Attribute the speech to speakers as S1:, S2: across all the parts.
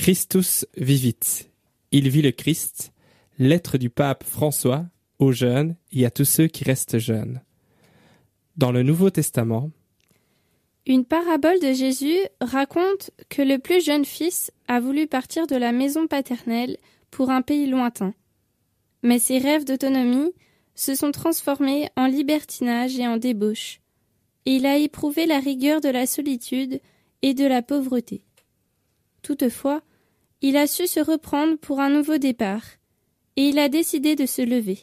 S1: Christus vivit. Il vit le Christ, lettre du pape François, aux jeunes et à tous ceux qui restent jeunes. Dans le Nouveau Testament,
S2: une parabole de Jésus raconte que le plus jeune fils a voulu partir de la maison paternelle pour un pays lointain. Mais ses rêves d'autonomie se sont transformés en libertinage et en débauche, et il a éprouvé la rigueur de la solitude et de la pauvreté. Toutefois, il a su se reprendre pour un nouveau départ, et il a décidé de se lever.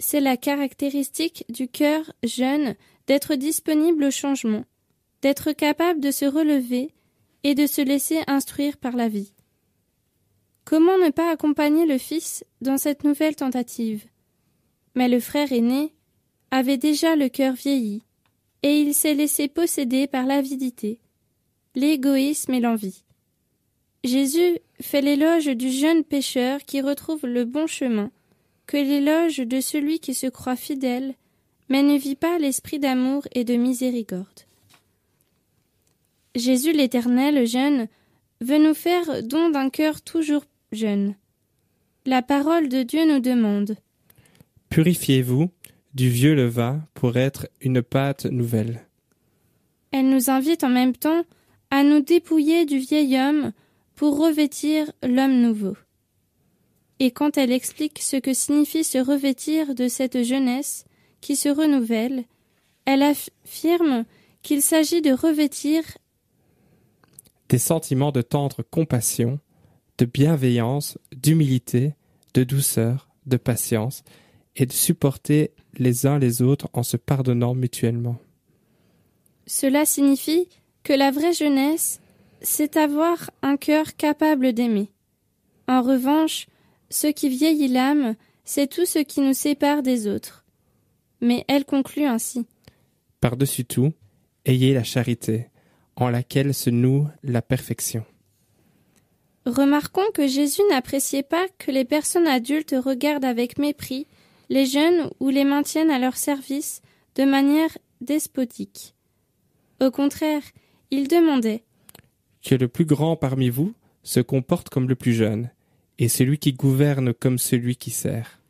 S2: C'est la caractéristique du cœur jeune d'être disponible au changement, d'être capable de se relever et de se laisser instruire par la vie. Comment ne pas accompagner le fils dans cette nouvelle tentative? Mais le frère aîné avait déjà le cœur vieilli, et il s'est laissé posséder par l'avidité, l'égoïsme et l'envie. Jésus fait l'éloge du jeune pécheur qui retrouve le bon chemin, que l'éloge de celui qui se croit fidèle, mais ne vit pas l'esprit d'amour et de miséricorde. Jésus l'Éternel jeune veut nous faire don d'un cœur toujours jeune. La parole de Dieu nous demande:
S1: purifiez-vous du vieux levain pour être une pâte nouvelle.
S2: Elle nous invite en même temps à nous dépouiller du vieil homme pour revêtir l'homme nouveau. Et quand elle explique ce que signifie se revêtir de cette jeunesse qui se renouvelle, elle affirme qu'il s'agit de revêtir
S1: des sentiments de tendre compassion, de bienveillance, d'humilité, de douceur, de patience, et de supporter les uns les autres en se pardonnant mutuellement.
S2: Cela signifie que la vraie jeunesse, c'est avoir un cœur capable d'aimer. En revanche, ce qui vieillit l'âme, c'est tout ce qui nous sépare des autres. Mais elle conclut ainsi:
S1: par-dessus tout, ayez la charité, en laquelle se noue la perfection.
S2: Remarquons que Jésus n'appréciait pas que les personnes adultes regardent avec mépris les jeunes ou les maintiennent à leur service de manière despotique. Au contraire, il demandait
S1: que le plus grand parmi vous se comporte comme le plus jeune, et celui qui gouverne comme celui qui sert.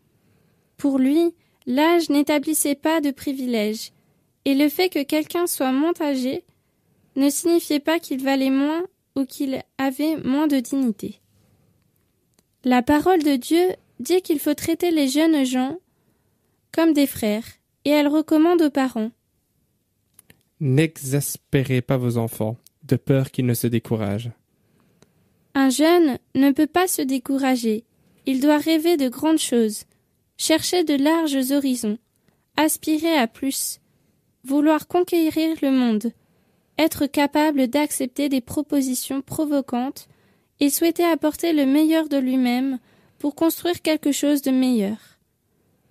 S2: Pour lui, l'âge n'établissait pas de privilège, et le fait que quelqu'un soit moins âgé ne signifiait pas qu'il valait moins ou qu'il avait moins de dignité. La parole de Dieu dit qu'il faut traiter les jeunes gens comme des frères, et elle recommande aux parents:
S1: n'exaspérez pas vos enfants, de peur qu'ils ne se découragent.
S2: Un jeune ne peut pas se décourager. Il doit rêver de grandes choses, chercher de larges horizons, aspirer à plus, vouloir conquérir le monde, être capable d'accepter des propositions provocantes et souhaiter apporter le meilleur de lui-même pour construire quelque chose de meilleur.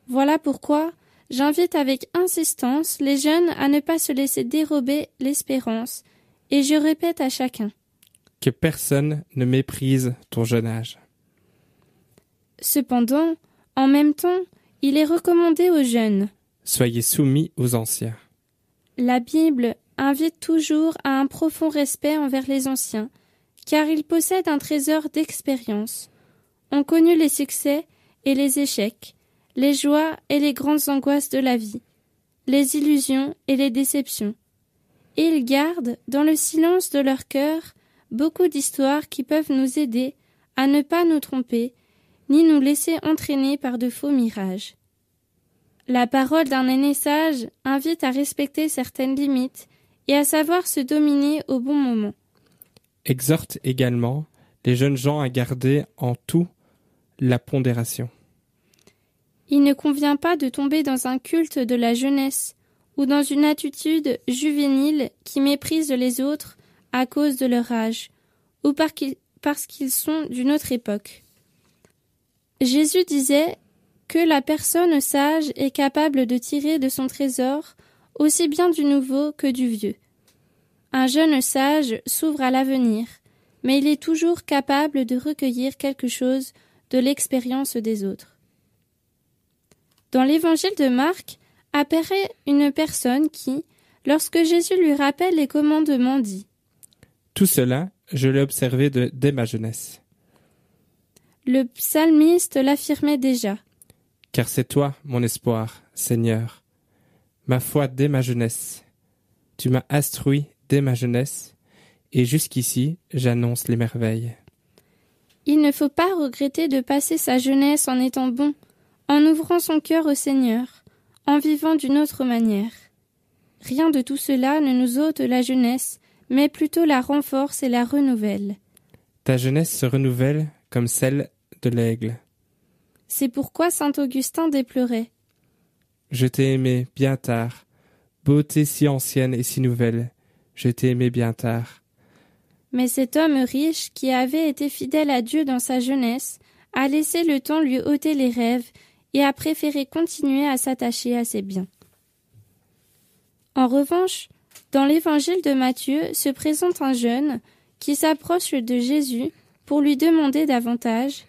S2: Voilà pourquoi j'invite avec insistance les jeunes à ne pas se laisser dérober l'espérance, et je répète à chacun:
S1: que personne ne méprise ton jeune âge.
S2: Cependant, en même temps, il est recommandé aux jeunes:
S1: soyez soumis aux anciens.
S2: La Bible invite toujours à un profond respect envers les anciens, car ils possèdent un trésor d'expérience, ont connu les succès et les échecs, les joies et les grandes angoisses de la vie, les illusions et les déceptions. Et ils gardent, dans le silence de leur cœur, beaucoup d'histoires qui peuvent nous aider à ne pas nous tromper, ni nous laisser entraîner par de faux mirages. La parole d'un aîné sage invite à respecter certaines limites et à savoir se dominer au bon moment.
S1: Exhorte également les jeunes gens à garder en tout la pondération.
S2: Il ne convient pas de tomber dans un culte de la jeunesse ou dans une attitude juvénile qui méprise les autres à cause de leur âge ou parce qu'ils sont d'une autre époque. Jésus disait que la personne sage est capable de tirer de son trésor aussi bien du nouveau que du vieux. Un jeune sage s'ouvre à l'avenir, mais il est toujours capable de recueillir quelque chose de l'expérience des autres. Dans l'évangile de Marc apparaît une personne qui, lorsque Jésus lui rappelle les commandements, dit:
S1: tout cela, je l'ai observé dès ma jeunesse.
S2: Le psalmiste l'affirmait déjà.
S1: Car c'est toi, mon espoir, Seigneur. Ma foi dès ma jeunesse. Tu m'as instruit dès ma jeunesse, et jusqu'ici j'annonce les merveilles.
S2: Il ne faut pas regretter de passer sa jeunesse en étant bon, en ouvrant son cœur au Seigneur, en vivant d'une autre manière. Rien de tout cela ne nous ôte la jeunesse, mais plutôt la renforce et la renouvelle.
S1: Ta jeunesse se renouvelle comme celle de l'aigle.
S2: C'est pourquoi saint Augustin déplorait.
S1: Je t'ai aimé bien tard, beauté si ancienne et si nouvelle, je t'ai aimé bien tard.
S2: Mais cet homme riche, qui avait été fidèle à Dieu dans sa jeunesse, a laissé le temps lui ôter les rêves et a préféré continuer à s'attacher à ses biens. En revanche, dans l'évangile de Matthieu se présente un jeune qui s'approche de Jésus pour lui demander davantage,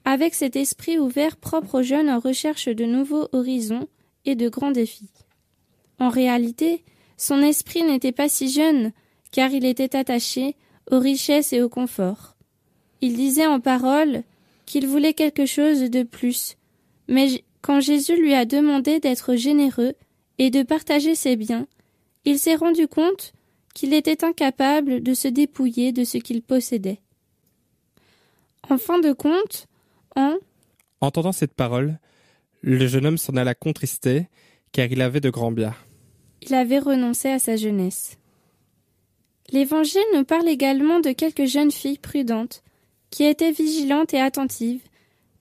S2: avec cet esprit ouvert propre aux jeunes en recherche de nouveaux horizons et de grands défis. En réalité, son esprit n'était pas si jeune, car il était attaché aux richesses et au confort. Il disait en parole qu'il voulait quelque chose de plus, mais quand Jésus lui a demandé d'être généreux et de partager ses biens, il s'est rendu compte qu'il était incapable de se dépouiller de ce qu'il possédait. En fin de compte,
S1: Entendant cette parole, le jeune homme s'en alla contristé, car il avait de grands biens.
S2: Il avait renoncé à sa jeunesse. L'Évangile nous parle également de quelques jeunes filles prudentes, qui étaient vigilantes et attentives,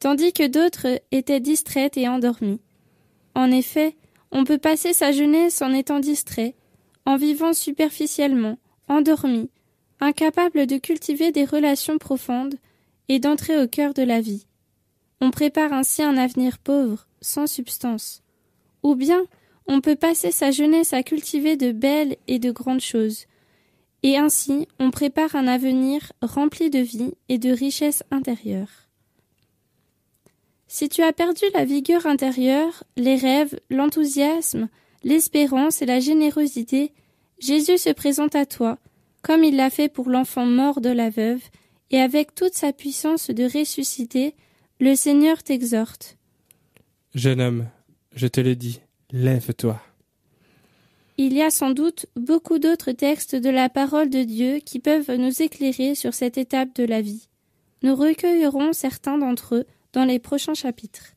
S2: tandis que d'autres étaient distraites et endormies. En effet, on peut passer sa jeunesse en étant distrait, en vivant superficiellement, endormi, incapable de cultiver des relations profondes et d'entrer au cœur de la vie. On prépare ainsi un avenir pauvre, sans substance. Ou bien, on peut passer sa jeunesse à cultiver de belles et de grandes choses, et ainsi on prépare un avenir rempli de vie et de richesse intérieure. Si tu as perdu la vigueur intérieure, les rêves, l'enthousiasme, l'espérance et la générosité, Jésus se présente à toi, comme il l'a fait pour l'enfant mort de la veuve, et avec toute sa puissance de ressusciter, le Seigneur t'exhorte.
S1: Jeune homme, je te le dis, lève-toi.
S2: Il y a sans doute beaucoup d'autres textes de la parole de Dieu qui peuvent nous éclairer sur cette étape de la vie. Nous recueillerons certains d'entre eux dans les prochains chapitres.